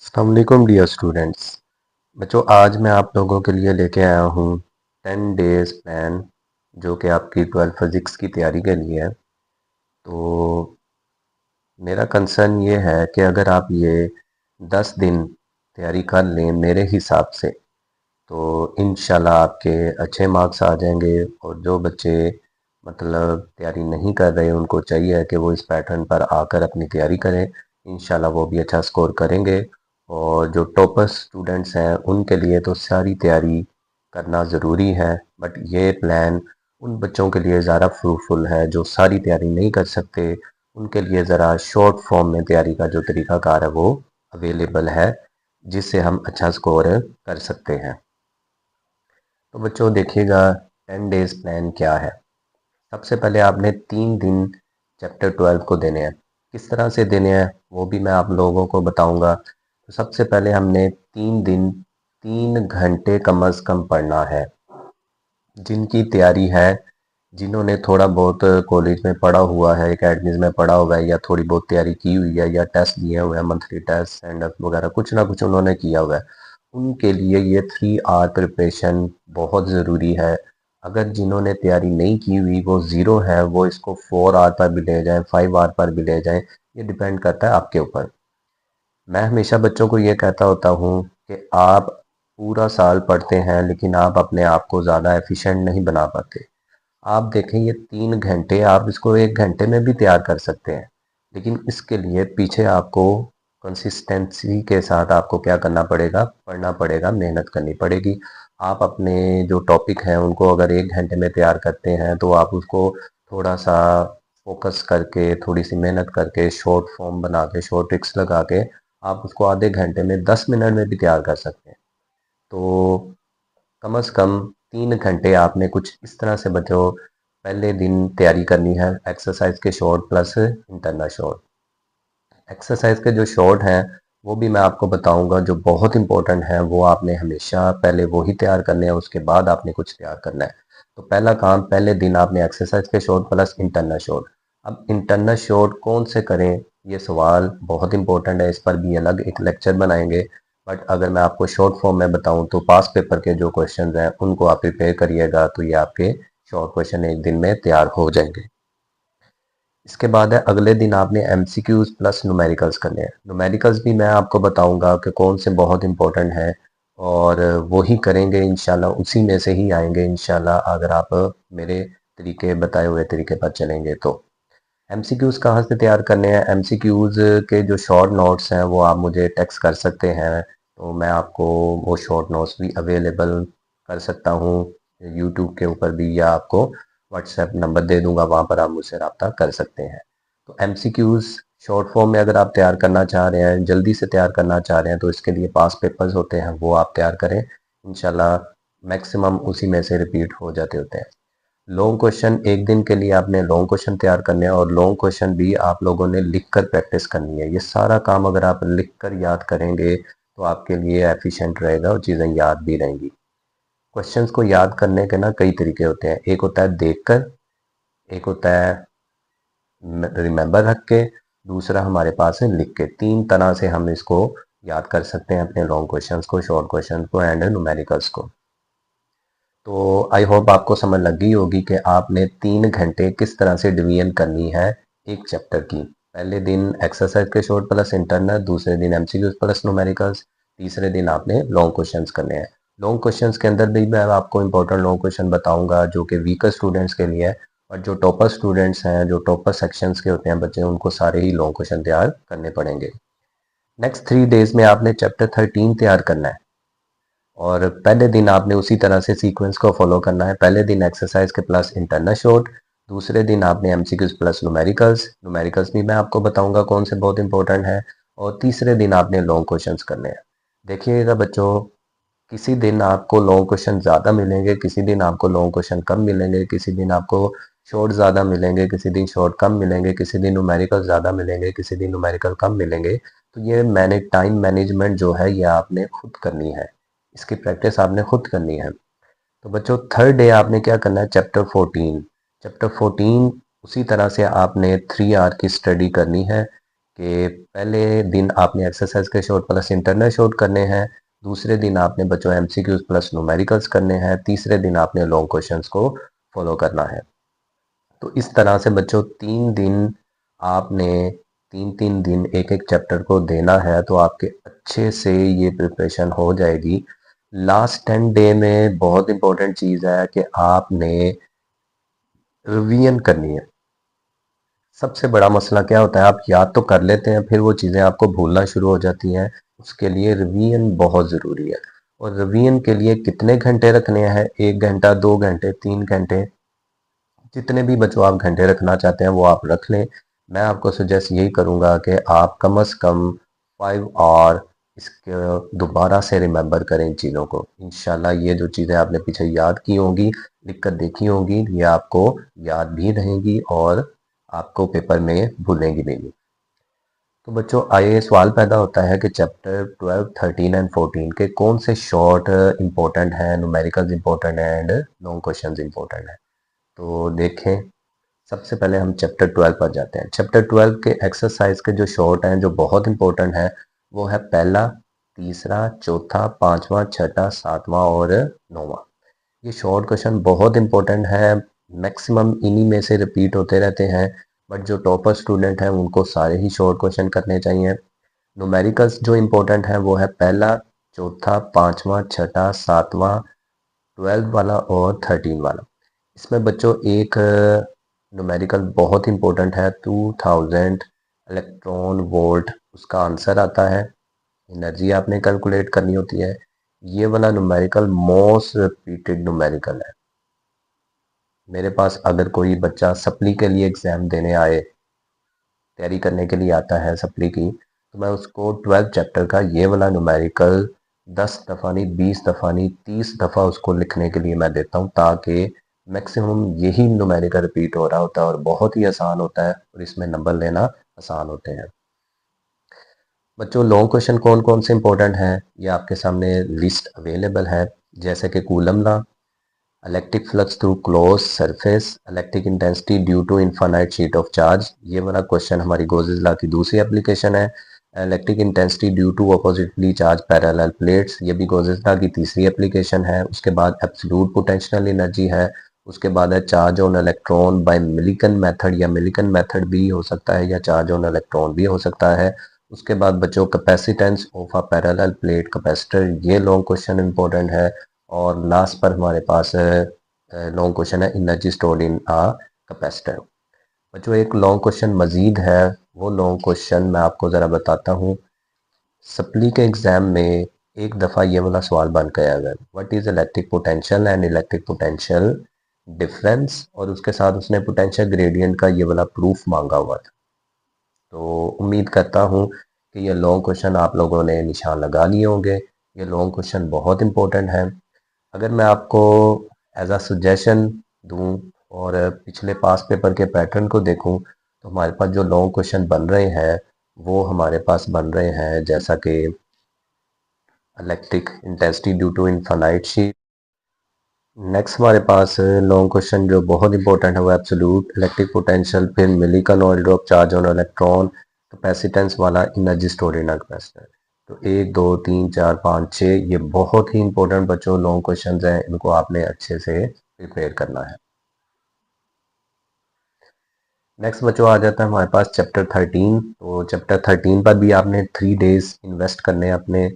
अस्सलाम वालेकुम dear students. बच्चों, आज मैं आप लोगों के लिए लेके आया हूँ 10 डेज़ प्लान, जो कि आपकी 12 फिज़िक्स की तैयारी के लिए है। तो मेरा कंसर्न ये है कि अगर आप ये 10 दिन तैयारी कर लें मेरे हिसाब से, तो इंशाल्लाह आपके अच्छे मार्क्स आ जाएंगे। और जो बच्चे मतलब तैयारी नहीं कर रहे, उनको चाहिए कि वो इस पैटर्न पर आकर अपनी तैयारी करें, इंशाल्लाह वो भी अच्छा स्कोर करेंगे। और जो टॉपर स्टूडेंट्स हैं उनके लिए तो सारी तैयारी करना ज़रूरी है, बट ये प्लान उन बच्चों के लिए ज़्यादा फ्रूटफुल है जो सारी तैयारी नहीं कर सकते। उनके लिए ज़रा शॉर्ट फॉर्म में तैयारी का जो तरीक़ाकार है वो अवेलेबल है, जिससे हम अच्छा स्कोर कर सकते हैं। तो बच्चों देखिएगा, 10 डेज़ प्लान क्या है। सबसे पहले आपने 3 दिन चैप्टर 12 को देने हैं। किस तरह से देने हैं वो भी मैं आप लोगों को बताऊंगा। तो सबसे पहले हमने 3 दिन 3 घंटे कम अज़ कम पढ़ना है। जिनकी तैयारी है, जिन्होंने थोड़ा बहुत कॉलेज में पढ़ा हुआ है, एकेडमीज़ में पढ़ा हुआ है, या थोड़ी बहुत तैयारी की हुई है, या टेस्ट दिए हुए हैं, मंथली टेस्ट, स्टैंड अप वगैरह कुछ ना कुछ उन्होंने किया हुआ है, उनके लिए ये 3 आवर प्रिपरेशन बहुत ज़रूरी है। अगर जिन्होंने तैयारी नहीं की हुई वो ज़ीरो है, वो इसको 4 आवर पर भी ले जाएँ, 5 आवर पर भी ले जाएँ, ये डिपेंड करता है आपके ऊपर। मैं हमेशा बच्चों को ये कहता होता हूँ कि आप पूरा साल पढ़ते हैं लेकिन आप अपने आप को ज़्यादा एफिशिएंट नहीं बना पाते। आप देखें, ये 3 घंटे आप इसको 1 घंटे में भी तैयार कर सकते हैं, लेकिन इसके लिए पीछे आपको कंसिस्टेंसी के साथ आपको क्या करना पड़ेगा, पढ़ना पड़ेगा, मेहनत करनी पड़ेगी। आप अपने जो टॉपिक हैं उनको अगर 1 घंटे में तैयार करते हैं, तो आप उसको थोड़ा-सा फ़ोकस करके, थोड़ी-सी मेहनत करके, शॉर्ट फॉर्म बना के, शॉर्ट ट्रिक्स लगा के आप उसको आधे घंटे में 10 मिनट में भी तैयार कर सकते हैं। तो कम से कम 3 घंटे आपने कुछ इस तरह से बच्चों पहले दिन तैयारी करनी है, एक्सरसाइज के short plus internal short. Exercise के जो शॉर्ट हैं वो भी मैं आपको बताऊंगा, जो बहुत इंपॉर्टेंट है, वो आपने हमेशा पहले वो ही तैयार करने हैं, उसके बाद आपने कुछ तैयार करना है। तो पहला काम, पहले दिन आपने एक्सरसाइज के शॉर्ट प्लस इंटरनल शॉर्ट। अब इंटरनल शॉर्ट कौन से करें, ये सवाल बहुत इंपॉर्टेंट है, इस पर भी अलग एक लेक्चर बनाएंगे। बट अगर मैं आपको शॉर्ट फॉर्म में बताऊं तो पास पेपर के जो क्वेश्चन हैं उनको आप प्रिपेयर करिएगा, तो ये आपके शॉर्ट क्वेश्चन एक दिन में तैयार हो जाएंगे। इसके बाद है अगले दिन आपने एमसीक्यूज प्लस न्यूमेरिकल्स करने हैं। न्यूमेरिकल्स भी मैं आपको बताऊंगा कि कौन से बहुत इंपॉर्टेंट हैं, और वो ही करेंगे इंशाल्लाह, उसी में से ही आएंगे इंशाल्लाह, अगर आप मेरे तरीके बताए हुए तरीके पर चलेंगे तो। एमसीक्यूज कहाँ से तैयार करने हैं, एमसीक्यूज के जो शॉर्ट नोट्स हैं वो आप मुझे टेक्स्ट कर सकते हैं, तो मैं आपको वो शॉर्ट नोट्स भी अवेलेबल कर सकता हूँ यूट्यूब के ऊपर भी, या आपको व्हाट्सएप नंबर दे दूंगा, वहाँ पर आप मुझसे रब्ता कर सकते हैं। तो एमसीक्यूज शॉर्ट फॉर्म में अगर आप तैयार करना चाह रहे हैं, जल्दी से तैयार करना चाह रहे हैं, तो इसके लिए पास पेपर्स होते हैं, वो आप तैयार करें इंशाल्लाह। मैक्सिमम उसी में से रिपीट हो जाते होते हैं। लॉन्ग क्वेश्चन, एक दिन के लिए आपने लॉन्ग क्वेश्चन तैयार करने हैं, और लॉन्ग क्वेश्चन भी आप लोगों ने लिख कर प्रैक्टिस करनी है। ये सारा काम अगर आप लिख कर याद करेंगे तो आपके लिए एफिशिएंट रहेगा और चीज़ें याद भी रहेंगी। क्वेश्चंस को याद करने के ना कई तरीके होते हैं, एक होता है देखकर, एक होता है रिमेंबर रख के, दूसरा हमारे पास है लिख के। 3 तरह से हम इसको याद कर सकते हैं, अपने लॉन्ग क्वेश्चंस को, शॉर्ट क्वेश्चंस को एंड न्यूमेरिकल्स को। तो आई होप आपको समझ लग गई होगी कि आपने 3 घंटे किस तरह से डिवीजन करनी है एक चैप्टर की। पहले दिन एक्सरसाइज के शॉर्ट प्लस इंटरनल, दूसरे दिन एमसीक्यूज प्लस न्यूमेरिकल्स, तीसरे दिन आपने लॉन्ग क्वेश्चंस करने हैं। लॉन्ग क्वेश्चंस के अंदर भी मैं आपको इंपॉर्टेंट लॉन्ग क्वेश्चन बताऊंगा जो कि वीकर स्टूडेंट्स के लिए है, और जो टॉपर स्टूडेंट्स हैं, जो टॉपर सेक्शंस के होते हैं बच्चे, उनको सारे ही लॉन्ग क्वेश्चन तैयार करने पड़ेंगे। नेक्स्ट 3 डेज में आपने चैप्टर 13 तैयार करना है, और पहले दिन आपने उसी तरह से सीक्वेंस को फॉलो करना है। पहले दिन एक्सरसाइज के प्लस इंटरनल शॉर्ट, दूसरे दिन आपने एमसीक्यूज प्लस न्यूमेरिकल्स, न्यूमेरिकल्स भी मैं आपको बताऊंगा कौन से बहुत इंपॉर्टेंट है, और तीसरे दिन आपने लॉन्ग क्वेश्चंस करने हैं। देखिएगा बच्चों, किसी दिन आपको लॉन्ग क्वेश्चन ज़्यादा मिलेंगे, किसी दिन आपको लॉन्ग क्वेश्चन कम मिलेंगे, किसी दिन आपको शॉर्ट ज़्यादा मिलेंगे, किसी दिन शॉर्ट कम मिलेंगे, किसी दिन न्यूमेरिकल ज़्यादा मिलेंगे, किसी दिन न्यूमेरिकल कम मिलेंगे। तो ये मैंने टाइम मैनेजमेंट जो है ये आपने खुद करनी है, इसकी प्रैक्टिस आपने खुद करनी है। तो बच्चों, थर्ड डे आपने क्या करना है, चैप्टर 14। चैप्टर 14 उसी तरह से आपने 3 आवर की स्टडी करनी है कि पहले दिन आपने एक्सरसाइज के शॉर्ट प्लस इंटरनल शॉर्ट करने हैं, दूसरे दिन आपने बच्चों एमसीक्यूज प्लस न्यूमेरिकल्स करने हैं, तीसरे दिन आपने लॉन्ग क्वेश्चंस को फॉलो करना है। तो इस तरह से बच्चों 3 दिन आपने 3 दिन एक एक चैप्टर को देना है, तो आपके अच्छे से ये प्रिपरेशन हो जाएगी। लास्ट 10 डे में बहुत इंपॉर्टेंट चीज़ है कि आपने रिवीजन करनी है। सबसे बड़ा मसला क्या होता है, आप याद तो कर लेते हैं, फिर वो चीज़ें आपको भूलना शुरू हो जाती हैं। उसके लिए रिवीजन बहुत ज़रूरी है। और रिवीजन के लिए कितने घंटे रखने हैं, 1 घंटा, 2 घंटे, 3 घंटे, जितने भी बच्चों आप घंटे रखना चाहते हैं वो आप रख लें। मैं आपको सजेस्ट यही करूँगा कि आप कम से कम 5 आवर इसके दोबारा से रिमेंबर करें इन चीज़ों को। इंशाल्लाह ये जो चीज़ें आपने पीछे याद की होंगी, लिख कर देखी होंगी, ये आपको याद भी रहेंगी और आपको पेपर में भूलेंगी भी नहीं। तो बच्चों आइए सवाल पैदा होता है कि चैप्टर 12, 13 एंड 14 के कौन से शॉर्ट इंपॉर्टेंट हैं, न्यूमेरिकल्स इंपॉर्टेंट हैं एंड लॉन्ग क्वेश्चंस इंपॉर्टेंट हैं। तो देखें, सबसे पहले हम चैप्टर 12 पर जाते हैं। चैप्टर 12 के एक्सरसाइज के जो शॉर्ट हैं जो बहुत इंपॉर्टेंट है, वो है पहला, तीसरा, चौथा, पांचवा, छठा, सातवां और नौवां। ये शॉर्ट क्वेश्चन बहुत इंपॉर्टेंट है, मैक्सिमम इन्हीं में से रिपीट होते रहते हैं, बट जो टॉपर स्टूडेंट हैं उनको सारे ही शॉर्ट क्वेश्चन करने चाहिए। न्यूमेरिकल्स जो इंपॉर्टेंट है वो है पहला, चौथा, पांचवा, छठा, सातवां, 12 वाला और 13 वाला। इसमें बच्चों एक न्यूमेरिकल बहुत इंपॉर्टेंट है, 2000 इलेक्ट्रॉन वोल्ट उसका आंसर आता है। एनर्जी आपने कैलकुलेट करनी होती है। ये वाला न्यूमेरिकल मोस्ट रिपीटेड न्यूमेरिकल है। मेरे पास अगर कोई बच्चा सप्ली के लिए एग्ज़ाम देने आए, तैयारी करने के लिए आता है सप्ली की, तो मैं उसको 12 चैप्टर का ये वाला न्यूमेरिकल 10 दफ़ा नहीं, 20 दफ़ा नहीं, 30 दफ़ा उसको लिखने के लिए मैं देता हूँ, ताकि मैक्सिमम यही न्यूमेरिकल रिपीट हो रहा होता है और बहुत ही आसान होता है और इसमें नंबर लेना आसान होते हैं। बच्चों लॉन्ग क्वेश्चन कौन कौन से इंपॉर्टेंट हैं, ये आपके सामने लिस्ट अवेलेबल है। जैसे कि Coulomb law, electric flux through close surface, electric intensity due to infinite sheet of charge, ये वाला क्वेश्चन हमारी गोजेस लॉ की दूसरी एप्लीकेशन है। Electric intensity due to oppositely charge parallel plates, ये भी गोजेस लॉ की तीसरी एप्लीकेशन है। उसके बाद एब्सोल्यूट पोटेंशियल एनर्जी है। उसके बाद है charge on electron by Millikan method, या मिलिकन मेथड भी हो सकता है या चार्ज ऑन इलेक्ट्रॉन भी हो सकता है। उसके बाद बच्चों capacitance of a parallel plate capacitor, ये लॉन्ग क्वेश्चन इंपॉर्टेंट है। और लास्ट पर हमारे पास लॉन्ग क्वेश्चन है energy stored in a capacitor. बच्चों एक लॉन्ग क्वेश्चन मजीद है, वो लॉन्ग क्वेश्चन मैं आपको ज़रा बताता हूँ। सप्ली के एग्ज़ाम में एक दफ़ा ये वाला सवाल बन गया है, what is electric potential and electric potential difference, और उसके साथ उसने पोटेंशियल ग्रेडियंट का ये वाला प्रूफ मांगा हुआ था। तो उम्मीद करता हूँ कि ये लॉन्ग क्वेश्चन आप लोगों ने निशान लगा लिए होंगे। ये लॉन्ग क्वेश्चन बहुत इंपॉर्टेंट है। अगर मैं आपको एज अ सजेशन दूं और पिछले पास पेपर के पैटर्न को देखूं, तो हमारे पास जो लॉन्ग क्वेश्चन बन रहे हैं वो हमारे पास बन रहे हैं जैसा कि electric intensity due to infinite sheet. Next हमारे पास लॉन्ग क्वेश्चन जो बहुत इंपॉर्टेंट है वो एब्सोल्यूट इलेक्ट्रिक पोटेंशियल, फिर Millikan oil drop charge on electron, capacitance वाला एनर्जी स्टोर्ड इन कैपेसिटर। तो 1, 2, 3, 4, 5, 6 ये बहुत ही इंपॉर्टेंट बच्चों लॉन्ग क्वेश्चन हैं, इनको आपने अच्छे से प्रिपेयर करना है। नेक्स्ट बच्चों आ जाता है हमारे पास चैप्टर 13। तो चैप्टर 13 पर भी आपने 3 डेज इन्वेस्ट करने हैं अपने।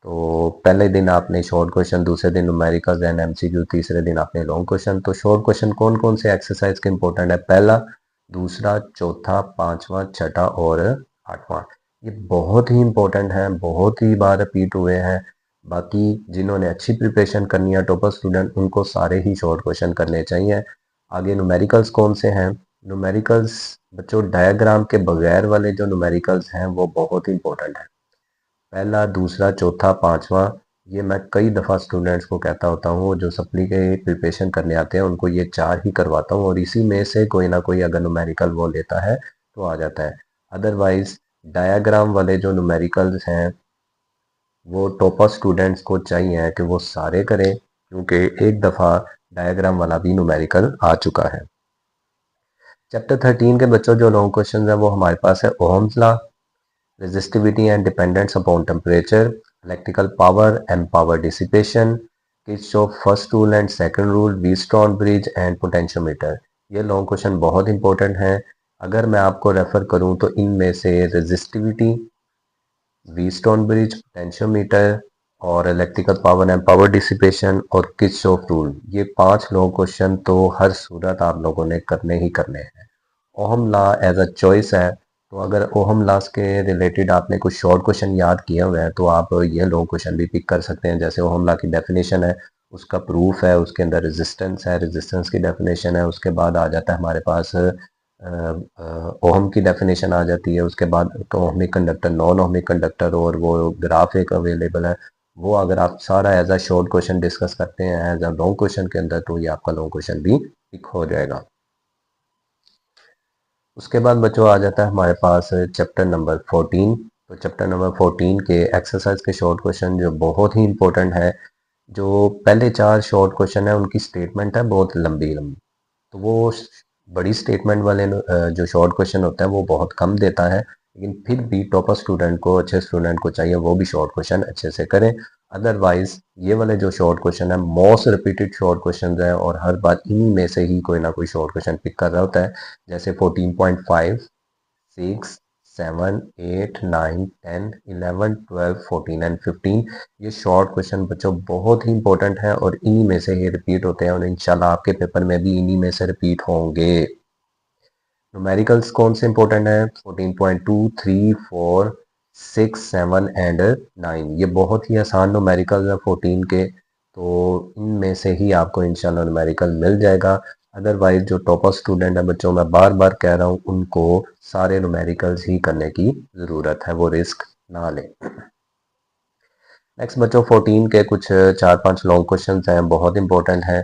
तो पहले दिन आपने शॉर्ट क्वेश्चन, दूसरे दिन न्यूमेरिकल्स एंड एमसीक्यू, तीसरे दिन आपने लॉन्ग क्वेश्चन। तो शॉर्ट क्वेश्चन कौन कौन से एक्सरसाइज के इंपॉर्टेंट है, पहला, दूसरा, चौथा, पांचवा, छठा और आठवां। ये बहुत ही इंपॉर्टेंट है, बहुत ही बार रिपीट हुए हैं। बाकी जिन्होंने अच्छी प्रिपरेशन करनी है टॉपर स्टूडेंट, उनको सारे ही शॉर्ट क्वेश्चन करने चाहिए। आगे न्यूमेरिकल्स कौन से हैं, न्यूमेरिकल्स बच्चों डायग्राम के बगैर वाले जो न्यूमेरिकल्स हैं वो बहुत इंपॉर्टेंट है। पहला, दूसरा, चौथा, पांचवा, ये मैं कई दफ़ा स्टूडेंट्स को कहता होता हूँ, जो सप्ली के प्रिपरेशन करने आते हैं उनको ये 4 ही करवाता हूँ और इसी में से कोई ना कोई अगर न्यूमेरिकल वो लेता है तो आ जाता है। अदरवाइज डायग्राम वाले जो न्यूमेरिकल्स हैं वो टॉपर स्टूडेंट्स को चाहिए कि वो सारे करें, क्योंकि एक दफ़ा डायग्राम वाला भी न्यूमेरिकल आ चुका है। चैप्टर 13 के बच्चों जो लॉन्ग क्वेश्चन है वो हमारे पास है Ohm's law, resistivity and dependence upon temperature, electrical power and power dissipation, Kirchhoff first rule and second rule, Wheatstone bridge and potentiometer। ये लॉन्ग क्वेश्चन बहुत इंपॉर्टेंट हैं। अगर मैं आपको रेफर करूं तो इनमें से रेजिस्टिविटी, व्हीटस्टोन ब्रिज, पोटेंशियोमीटर और electrical power and power dissipation और किर्चॉफ रूल, ये 5 लॉन्ग क्वेश्चन तो हर सूरत आप लोगों ने करने ही करने हैं। Ohm law as a choice है, तो अगर ओहम लॉस के रिलेटेड आपने कुछ शॉर्ट क्वेश्चन याद किए हुए हैं तो आप ये लॉन्ग क्वेश्चन भी पिक कर सकते हैं। जैसे ओहम लॉ की डेफिनेशन है, उसका प्रूफ है, उसके अंदर रेजिस्टेंस है, रेजिस्टेंस की डेफिनेशन है, उसके बाद आ जाता है हमारे पास ओहम की डेफिनेशन आ जाती है, उसके बाद ohmic conductor, non ohmic conductor और वो ग्राफ एक अवेलेबल है। वो अगर आप सारा as a short question discuss करते हैं एज अ लॉन्ग क्वेश्चन के अंदर तो ये आपका लॉन्ग क्वेश्चन भी पिक हो जाएगा। उसके बाद बच्चों आ जाता है हमारे पास चैप्टर नंबर 14। तो चैप्टर नंबर 14 के एक्सरसाइज के शॉर्ट क्वेश्चन जो बहुत ही इंपॉर्टेंट है। जो पहले 4 शॉर्ट क्वेश्चन है उनकी स्टेटमेंट है बहुत लंबी लंबी, तो वो बड़ी स्टेटमेंट वाले जो शॉर्ट क्वेश्चन होता है वो बहुत कम देता है, लेकिन फिर भी टॉपर स्टूडेंट को, अच्छे स्टूडेंट को चाहिए वो भी शॉर्ट क्वेश्चन अच्छे से करें। अदरवाइज ये वाले जो शॉर्ट क्वेश्चन है मोस्ट रिपीटेड शॉर्ट क्वेश्चन है और हर बार इन्हीं में से ही कोई ना कोई शॉर्ट क्वेश्चन पिक कर रहा होता है। जैसे 14.5, 6, 7, 8, 9, 10, 11, 12, 14 एंड 15, ये शॉर्ट क्वेश्चन बच्चों बहुत ही इंपॉर्टेंट है और इन्हीं में से ही रिपीट होते हैं और इंशाल्लाह आपके पेपर में भी इन्हीं में से रिपीट होंगे। न्यूमेरिकल्स कौन से इंपॉर्टेंट है? 14.2, 3, 4, 6, 7 एंड 9, ये बहुत ही आसान न्यूमेरिकल्स है 14 के, तो इनमें से ही आपको इंशाल्लाह न्यूमेरिकल मिल जाएगा। अदरवाइज जो टॉपर स्टूडेंट है बच्चों, मैं बार बार कह रहा हूँ, उनको सारे न्यूमेरिकल्स ही करने की ज़रूरत है, वो रिस्क ना लें। नेक्स्ट बच्चों 14 के कुछ 4-5 लॉन्ग क्वेश्चन हैं, बहुत इंपॉर्टेंट हैं।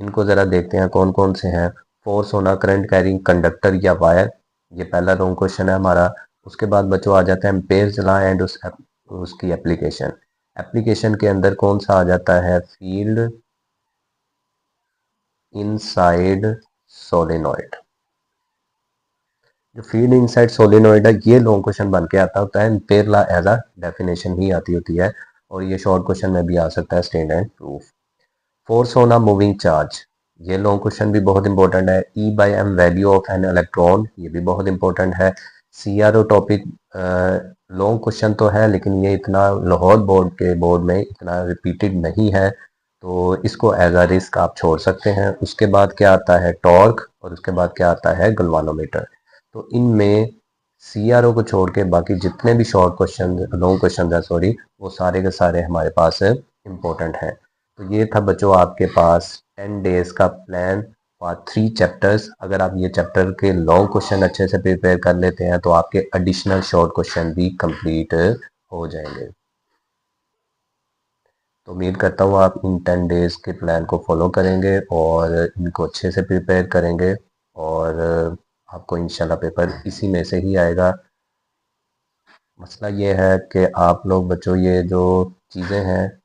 इनको ज़रा देखते हैं कौन कौन से हैं। फोर्स होना करंट कैरिंग कंडक्टर या वायर, ये पहला लॉन्ग क्वेश्चन है हमारा। उसके बाद बच्चों आ जाता है एम्पेयर्स लॉ एंड उसकी एप्लीकेशन। एप्लीकेशन के अंदर कौन सा आ जाता है? Field inside solenoid. जो फील्ड इनसाइड सोलेनॉइड है ये लॉन्ग क्वेश्चन बन के आता होता है, Ampere law as a definition ही आती होती है और ये शॉर्ट क्वेश्चन में भी आ सकता है, state and proof. Force on a moving charge, ये लॉन्ग क्वेश्चन भी बहुत इंपॉर्टेंट है। E by m value of an electron, ये भी बहुत इंपॉर्टेंट है। C R O topic long question तो है लेकिन ये इतना लाहौर बोर्ड में इतना रिपीटेड नहीं है, तो इसको एज अ रिस्क आप छोड़ सकते हैं। उसके बाद क्या आता है? टॉर्क, और उसके बाद क्या आता है? गल्वानोमीटर। तो इनमें सी आर ओ को छोड़ के बाकी जितने भी शॉर्ट क्वेश्चन, लॉन्ग क्वेश्चन है सॉरी, वो सारे के सारे हमारे पास इंपॉर्टेंट हैं। तो ये था बच्चों आपके पास 10 डेज का प्लान फॉर 3 चैप्टर्स। अगर आप ये चैप्टर के लॉन्ग क्वेश्चन अच्छे से प्रिपेयर कर लेते हैं तो आपके एडिशनल शॉर्ट क्वेश्चन भी कंप्लीट हो जाएंगे। तो उम्मीद करता हूँ आप इन 10 डेज के प्लान को फॉलो करेंगे और इनको अच्छे से प्रिपेयर करेंगे और आपको इंशाल्लाह पेपर इसी में से ही आएगा। मसला ये है कि आप लोग बच्चों ये जो चीज़ें हैं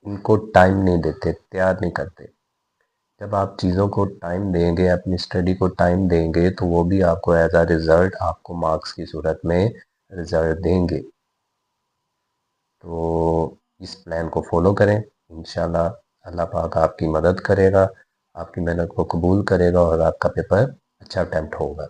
इनको टाइम नहीं देते, तैयार नहीं करते। जब आप चीज़ों को टाइम देंगे, अपनी स्टडी को टाइम देंगे तो वो भी आपको एज अ रिज़ल्ट आपको मार्क्स की सूरत में रिज़ल्ट देंगे। तो इस प्लान को फॉलो करें, इंशाल्लाह अल्लाह पाक आपकी मदद करेगा, आपकी मेहनत को कबूल करेगा और आपका पेपर अच्छा अटैम्प्ट होगा।